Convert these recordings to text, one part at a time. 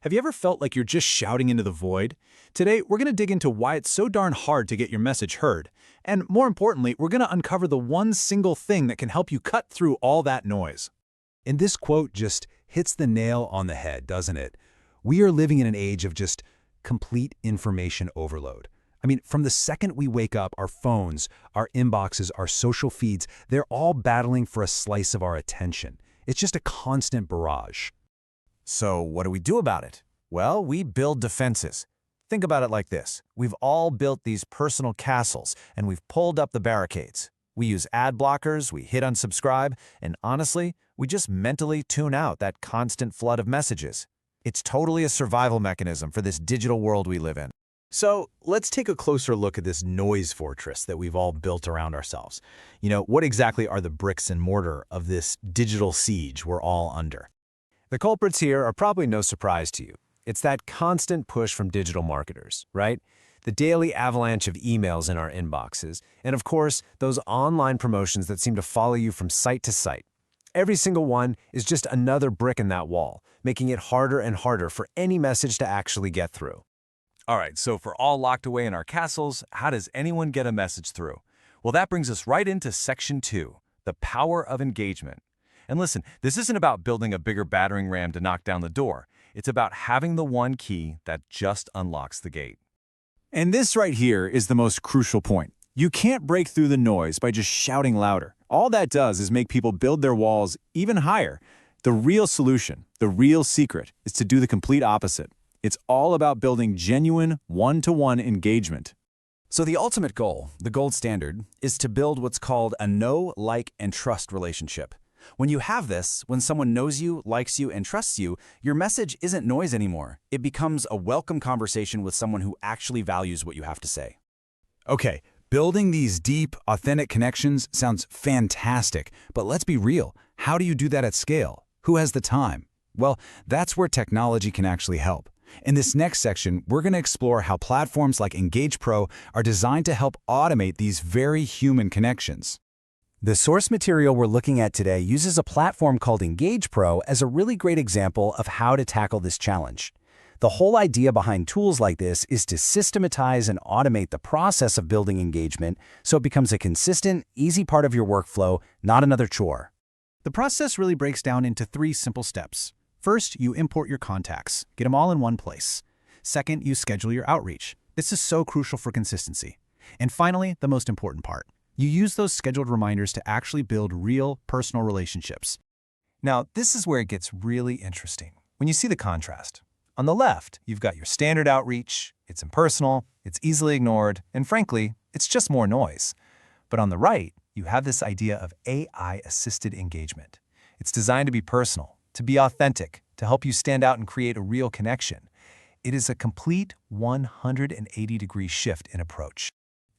Have you ever felt like you're just shouting into the void? Today, we're going to dig into why it's so darn hard to get your message heard. And more importantly, we're going to uncover the one single thing that can help you cut through all that noise. And this quote just hits the nail on the head, doesn't it? We are living in an age of just complete information overload. I mean, from the second we wake up, our phones, our inboxes, our social feeds, they're all battling for a slice of our attention. It's just a constant barrage. So what do we do about it? Well, we build defenses. Think about it like this. We've all built these personal castles, and we've pulled up the barricades. We use ad blockers, we hit unsubscribe, and honestly, we just mentally tune out that constant flood of messages. It's totally a survival mechanism for this digital world we live in. So let's take a closer look at this noise fortress that we've all built around ourselves. What exactly are the bricks and mortar of this digital siege we're all under? The culprits here are probably no surprise to you. It's that constant push from digital marketers, right? The daily avalanche of emails in our inboxes, and of course, those online promotions that seem to follow you from site to site. Every single one is just another brick in that wall, making it harder and harder for any message to actually get through. All right, so if we're all locked away in our castles, how does anyone get a message through? Well, that brings us right into Section 2, the power of engagement. And listen, this isn't about building a bigger battering ram to knock down the door. It's about having the one key that just unlocks the gate. And this right here is the most crucial point. You can't break through the noise by just shouting louder. All that does is make people build their walls even higher. The real solution, the real secret, is to do the complete opposite. It's all about building genuine, one-to-one engagement. So the ultimate goal, the gold standard, is to build what's called a know, like, and trust relationship. When you have this, when someone knows you, likes you, and trusts you, your message isn't noise anymore. It becomes a welcome conversation with someone who actually values what you have to say. Okay, building these deep, authentic connections sounds fantastic, but let's be real. How do you do that at scale? Who has the time? Well, that's where technology can actually help. In this next section, we're going to explore how platforms like EngagePro are designed to help automate these very human connections. The source material we're looking at today uses a platform called EngagePro as a really great example of how to tackle this challenge. The whole idea behind tools like this is to systematize and automate the process of building engagement so it becomes a consistent, easy part of your workflow, not another chore. The process really breaks down into 3 simple steps. First, you import your contacts, get them all in one place. Second, you schedule your outreach. This is so crucial for consistency. And finally, the most important part. You use those scheduled reminders to actually build real, personal relationships. Now, this is where it gets really interesting. When you see the contrast. On the left, you've got your standard outreach. It's impersonal, it's easily ignored, and frankly, it's just more noise. But on the right, you have this idea of AI-assisted engagement. It's designed to be personal, to be authentic, to help you stand out and create a real connection. It is a complete 180-degree shift in approach.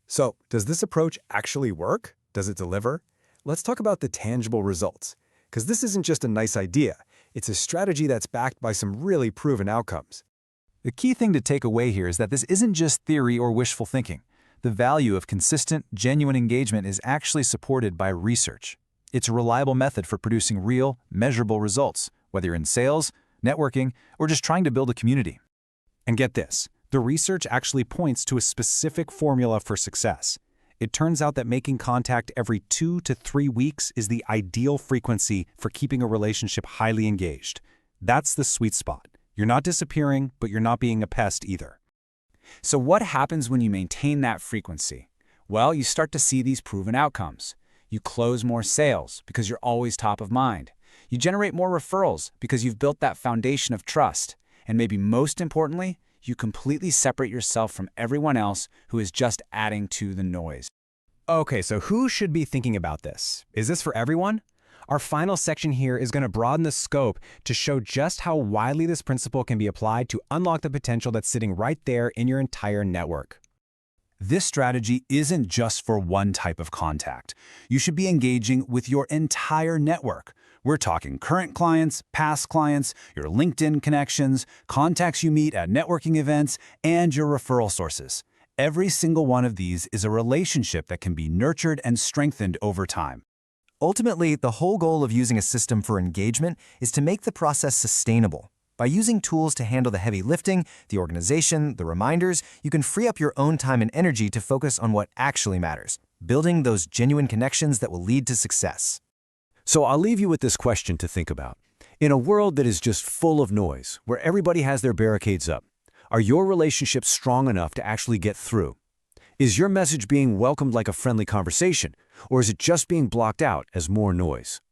So, does this approach actually work? Does it deliver? Let's talk about the tangible results. Because this isn't just a nice idea. It's a strategy that's backed by some really proven outcomes. The key thing to take away here is that this isn't just theory or wishful thinking. The value of consistent, genuine engagement is actually supported by research. It's a reliable method for producing real, measurable results, whether you're in sales, networking, or just trying to build a community. And get this, the research actually points to a specific formula for success. It turns out that making contact every 2 to 3 weeks is the ideal frequency for keeping a relationship highly engaged. That's the sweet spot. You're not disappearing, but you're not being a pest either. So what happens when you maintain that frequency? Well, you start to see these proven outcomes. You close more sales because you're always top of mind. You generate more referrals because you've built that foundation of trust. And maybe most importantly, you completely separate yourself from everyone else who is just adding to the noise. Okay, so who should be thinking about this? Is this for everyone? Our final section here is going to broaden the scope to show just how widely this principle can be applied to unlock the potential that's sitting right there in your entire network. This strategy isn't just for one type of contact. You should be engaging with your entire network. We're talking current clients, past clients, your LinkedIn connections, contacts you meet at networking events, and your referral sources. Every single one of these is a relationship that can be nurtured and strengthened over time. Ultimately, the whole goal of using a system for engagement is to make the process sustainable. By using tools to handle the heavy lifting, the organization, the reminders, you can free up your own time and energy to focus on what actually matters, building those genuine connections that will lead to success. So I'll leave you with this question to think about. In a world that is just full of noise, where everybody has their barricades up, are your relationships strong enough to actually get through? Is your message being welcomed like a friendly conversation, or is it just being blocked out as more noise?